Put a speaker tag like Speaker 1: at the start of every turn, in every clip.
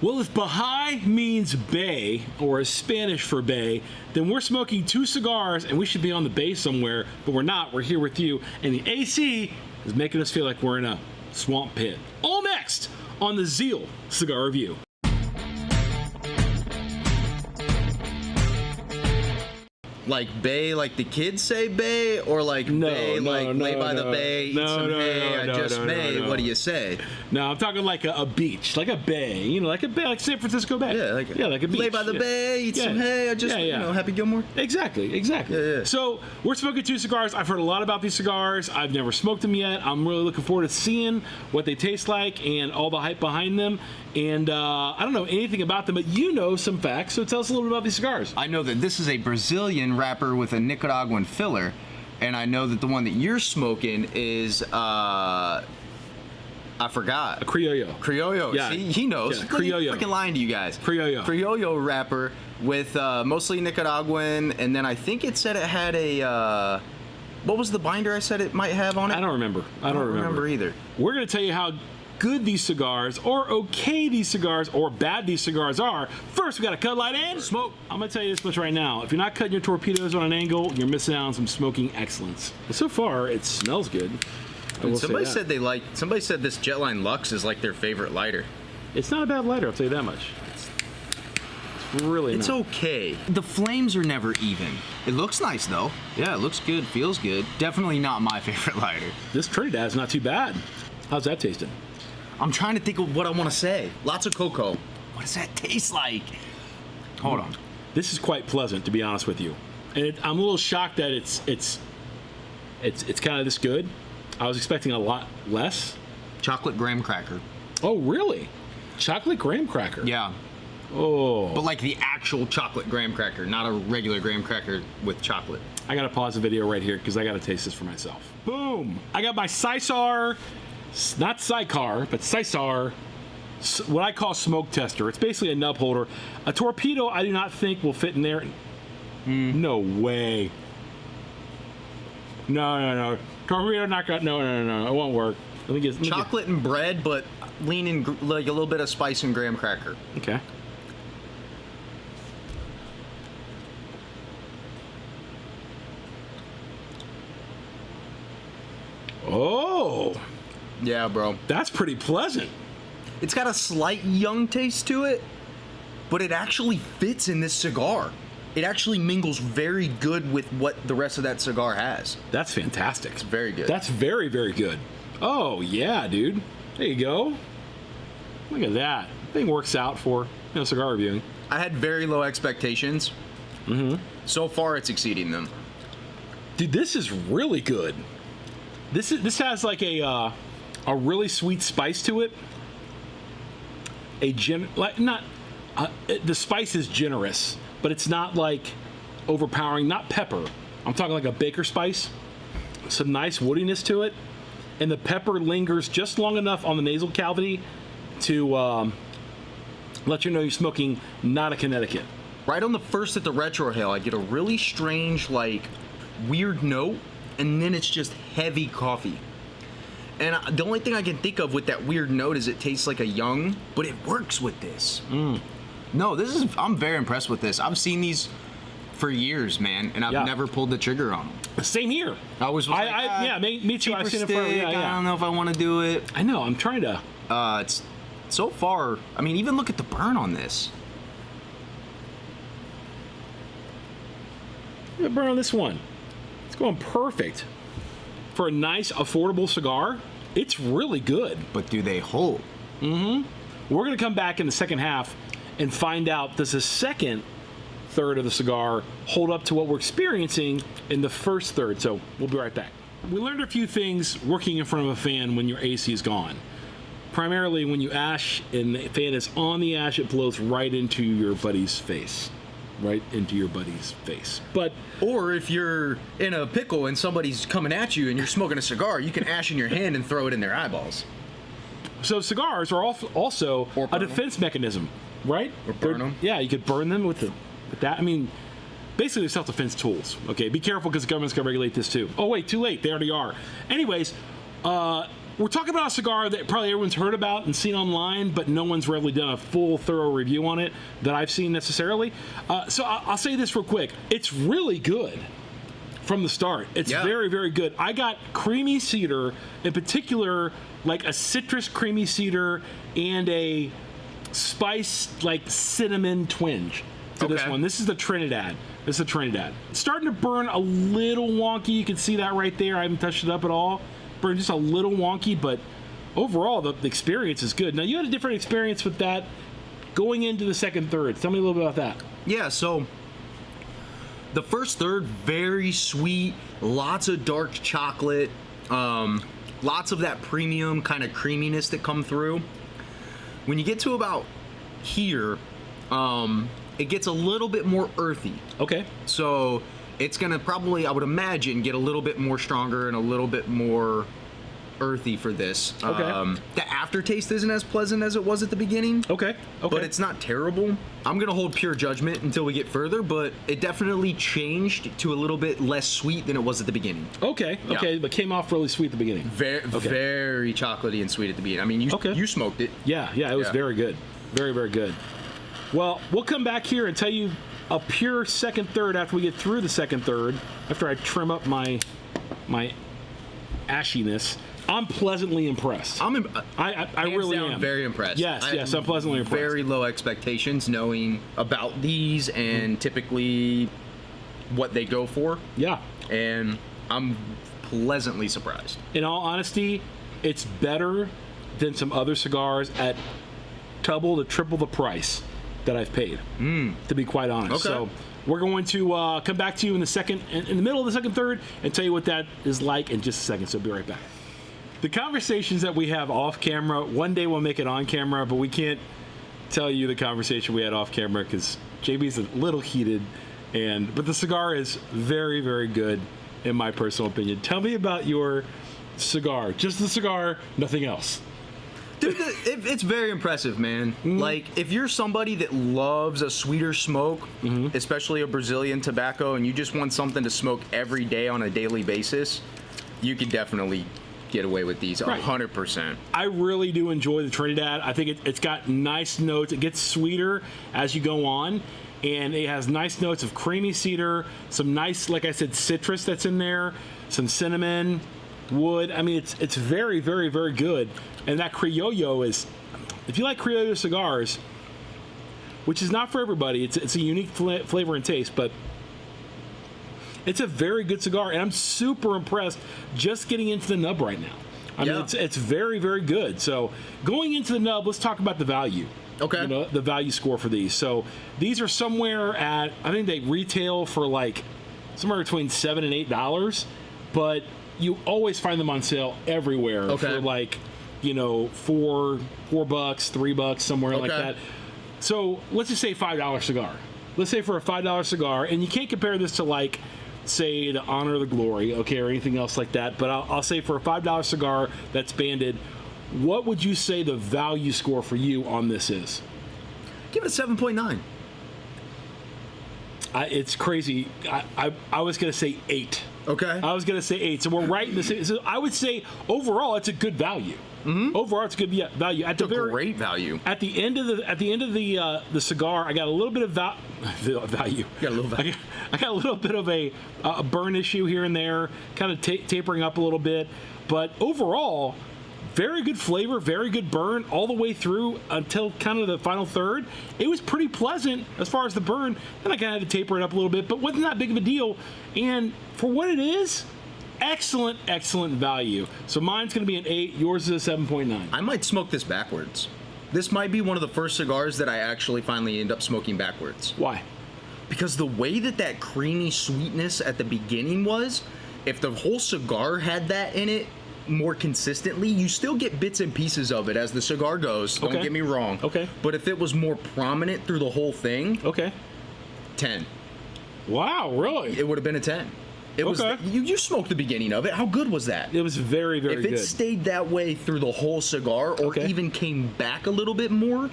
Speaker 1: Well, if Baha'i means bay, or is Spanish for bay, then we're smoking 2 cigars and we should be on the bay somewhere, but we're not. We're here with you, and the AC is making us feel like we're in a swamp pit. All next on the Zeal Cigar Review.
Speaker 2: Like bay, like the kids say bay, or like bay, like lay by the bay, eat some hay, I just may. What do you say?
Speaker 1: No, I'm talking like a beach, like a bay. You know, like a bay, like San Francisco Bay.
Speaker 2: Yeah, like a beach. Lay by the bay, eat some hay, I just, you know, Happy Gilmore.
Speaker 1: Exactly.
Speaker 2: Yeah.
Speaker 1: So we're smoking 2 cigars. I've heard a lot about these cigars. I've never smoked them yet. I'm really looking forward to seeing what they taste like and all the hype behind them. And I don't know anything about them, but you know some facts, so tell us a little bit about these cigars.
Speaker 2: I know that this is a Brazilian wrapper with a Nicaraguan filler, and I know that the one that you're smoking is, I forgot.
Speaker 1: A Criollo.
Speaker 2: Criollo.
Speaker 1: Yeah.
Speaker 2: See, he knows.
Speaker 1: Yeah, Criollo.
Speaker 2: Freaking lying to you guys.
Speaker 1: Criollo
Speaker 2: wrapper with mostly Nicaraguan, and then I think it said it had a, what was the binder I said it might have on it?
Speaker 1: I don't remember. I don't remember
Speaker 2: either.
Speaker 1: We're going to tell you how good these cigars, or okay these cigars, or bad these cigars are. First, we got to cut, light, and smoke. I'm going to tell you this much right now. If you're not cutting your torpedoes on an angle, you're missing out on some smoking excellence. But so far, it smells good.
Speaker 2: Somebody said this Jetline Lux is like their favorite lighter.
Speaker 1: It's not a bad lighter, I'll tell you that much. It's really
Speaker 2: It's
Speaker 1: not.
Speaker 2: okay. The flames are never even. It looks nice though. Yeah, it looks good, feels good. Definitely not my favorite lighter.
Speaker 1: This Trinidad's not too bad. How's that tasting?
Speaker 2: I'm trying to think of what I want to say. Lots of cocoa. What does that taste like? Hold on.
Speaker 1: This is quite pleasant, to be honest with you. And I'm a little shocked that it's kind of this good. I was expecting a lot less.
Speaker 2: Chocolate graham cracker.
Speaker 1: Oh, really? Chocolate graham cracker?
Speaker 2: Yeah.
Speaker 1: Oh.
Speaker 2: But like the actual chocolate graham cracker, not a regular graham cracker with chocolate.
Speaker 1: I gotta pause the video right here because I gotta taste this for myself. Boom! I got my Cigar, not Cigar, but Cigar, what I call smoke tester. It's basically a nub holder. A torpedo I do not think will fit in there. No way. No. Torpedo not got, no, it won't work. Let me get
Speaker 2: chocolate and bread, but leaning like a little bit of spice and graham cracker.
Speaker 1: Okay. Oh.
Speaker 2: Yeah, bro.
Speaker 1: That's pretty pleasant.
Speaker 2: It's got a slight young taste to it, but it actually fits in this cigar. It actually mingles very good with what the rest of that cigar has.
Speaker 1: That's fantastic.
Speaker 2: It's very good.
Speaker 1: That's very, very good. Oh, yeah, dude. There you go. Look at that. Thing works out for, cigar reviewing.
Speaker 2: I had very low expectations. So far, it's exceeding them.
Speaker 1: Dude, this is really good. This has like a really sweet spice to it. The spice is generous, but it's not like overpowering. Not pepper. I'm talking like a baker spice. Some nice woodiness to it, and the pepper lingers just long enough on the nasal cavity to let you know you're smoking not a Connecticut.
Speaker 2: Right on the first at the retrohale, I get a really strange, like, weird note, and then it's just heavy coffee. And the only thing I can think of with that weird note is it tastes like a young, but it works with this. No, I'm very impressed with this. I've seen these for years, man, and I've never pulled the trigger on them.
Speaker 1: Same here.
Speaker 2: I was like,
Speaker 1: me too. I've seen it for
Speaker 2: I don't know if I want to do it.
Speaker 1: I know. I'm trying to.
Speaker 2: It's so far. I mean, even look at the burn on this.
Speaker 1: Look at the burn on this one. It's going perfect for a nice, affordable cigar. It's really good.
Speaker 2: But do they hold?
Speaker 1: We're gonna come back in the second half and find out, does the second third of the cigar hold up to what we're experiencing in the first third? So we'll be right back. We learned a few things working in front of a fan when your AC is gone. Primarily when you ash and the fan is on the ash, it blows right into your buddy's face. Right into your buddy's face.
Speaker 2: Or if you're in a pickle and somebody's coming at you and you're smoking a cigar, you can ash in your hand and throw it in their eyeballs.
Speaker 1: So cigars are also a defense mechanism, right?
Speaker 2: Or burn them.
Speaker 1: Yeah, you could burn them with that. I mean, basically they're self-defense tools. Okay, be careful because the government's gonna regulate this too. Oh wait, too late. They already are. Anyways, we're talking about a cigar that probably everyone's heard about and seen online, but no one's really done a full, thorough review on it that I've seen necessarily. So I'll say this real quick. It's really good from the start. It's very, very good. I got creamy cedar, in particular, like a citrus creamy cedar and a spice, like cinnamon twinge to this one. This is the Trinidad. It's starting to burn a little wonky. You can see that right there. I haven't touched it up at all. Burn just a little wonky, but overall the experience is good. Now you had a different experience with that going into the second third. Tell me a little bit about that.
Speaker 2: Yeah, so the first third, very sweet, lots of dark chocolate, lots of that premium kind of creaminess that come through. When you get to about here, it gets a little bit more earthy.
Speaker 1: Okay.
Speaker 2: So it's gonna probably, I would imagine, get a little bit more stronger and a little bit more earthy for this.
Speaker 1: Okay.
Speaker 2: The aftertaste isn't as pleasant as it was at the beginning.
Speaker 1: Okay.
Speaker 2: But it's not terrible. I'm gonna hold pure judgment until we get further, but it definitely changed to a little bit less sweet than it was at the beginning.
Speaker 1: Okay. But came off really sweet at the beginning.
Speaker 2: Very chocolatey and sweet at the beginning. I mean, you smoked it.
Speaker 1: Yeah, it was very good. Very, very good. Well, we'll come back here and tell you a pure second third after we get through the second third, after I trim up my ashiness. I'm pleasantly impressed. I really am.
Speaker 2: Very impressed.
Speaker 1: Yes, I'm pleasantly impressed.
Speaker 2: Very low expectations, knowing about these and typically what they go for.
Speaker 1: Yeah.
Speaker 2: And I'm pleasantly surprised.
Speaker 1: In all honesty, it's better than some other cigars at double to triple the price that I've paid, to be quite honest.
Speaker 2: Okay.
Speaker 1: So we're going to come back to you in the middle of the second third and tell you what that is like in just a second. So be right back. The conversations that we have off camera, one day we'll make it on camera, but we can't tell you the conversation we had off camera because JB's a little heated, but the cigar is very, very good in my personal opinion. Tell me about your cigar. Just the cigar, nothing else.
Speaker 2: Dude, it's very impressive, man. Like, if you're somebody that loves a sweeter smoke, especially a Brazilian tobacco, and you just want something to smoke every day on a daily basis, you could definitely get away with these 100%.
Speaker 1: I really do enjoy the Trinidad. I think it's got nice notes. It gets sweeter as you go on, and it has nice notes of creamy cedar, some nice, like I said, citrus that's in there, some cinnamon, wood. I mean, it's very, very, very good. And that Criollo is, if you like Criollo cigars, which is not for everybody, it's a unique flavor and taste, but it's a very good cigar, and I'm super impressed just getting into the nub right now. I mean, it's very, very good. So going into the nub, let's talk about the value.
Speaker 2: Okay.
Speaker 1: You know, the value score for these. So these are somewhere at, I think they retail for like somewhere between $7 and $8, but you always find them on sale everywhere for like, you know, $4, $3, somewhere like that. So let's just say $5 cigar. Let's say for a $5 cigar, and you can't compare this to like, say, the Honor the Glory, okay, or anything else like that. But I'll say for a $5 cigar that's banded, what would you say the value score for you on this is?
Speaker 2: Give it a 7.9.
Speaker 1: It's crazy. I was going to say 8.
Speaker 2: Okay.
Speaker 1: I was going to say 8. So we're right in the same. So I would say overall it's a good value. Overall it's a good value.
Speaker 2: It's a great value.
Speaker 1: At the end of the cigar, I got a little bit of value.
Speaker 2: You got a little value.
Speaker 1: I got a little bit of a burn issue here and there, kind of tapering up a little bit, but overall, very good flavor, very good burn all the way through until kind of the final third. It was pretty pleasant as far as the burn. Then I kind of had to taper it up a little bit, but wasn't that big of a deal. And for what it is, excellent value. So mine's going to be an 8. Yours is a 7.9.
Speaker 2: I might smoke this backwards. This might be one of the first cigars that I actually finally end up smoking backwards.
Speaker 1: Why?
Speaker 2: Because the way that creamy sweetness at the beginning was, if the whole cigar had that in it more consistently, you still get bits and pieces of it as the cigar goes. Don't get me wrong.
Speaker 1: Okay.
Speaker 2: But if it was more prominent through the whole thing, 10.
Speaker 1: Wow, really?
Speaker 2: It would have been a 10. It was you smoked the beginning of it. How good was that?
Speaker 1: It was very, very good.
Speaker 2: If it stayed that way through the whole cigar, or even came back a little bit more,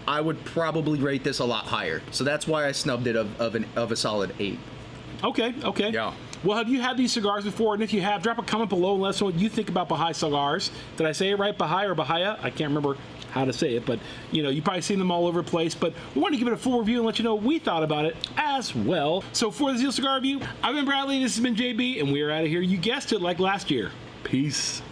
Speaker 2: I would probably rate this a lot higher. So that's why I snubbed it of a solid 8.
Speaker 1: Okay.
Speaker 2: Yeah.
Speaker 1: Well, have you had these cigars before? And if you have, drop a comment below and let us know what you think about Baha'i cigars. Did I say it right? Baha'i or Bahia? I can't remember how to say it, but you've probably seen them all over the place. But we want to give it a full review and let you know what we thought about it as well. So for the Zeal Cigar Review, I've been Bradley, this has been JB, and we are out of here. You guessed it, like last year. Peace.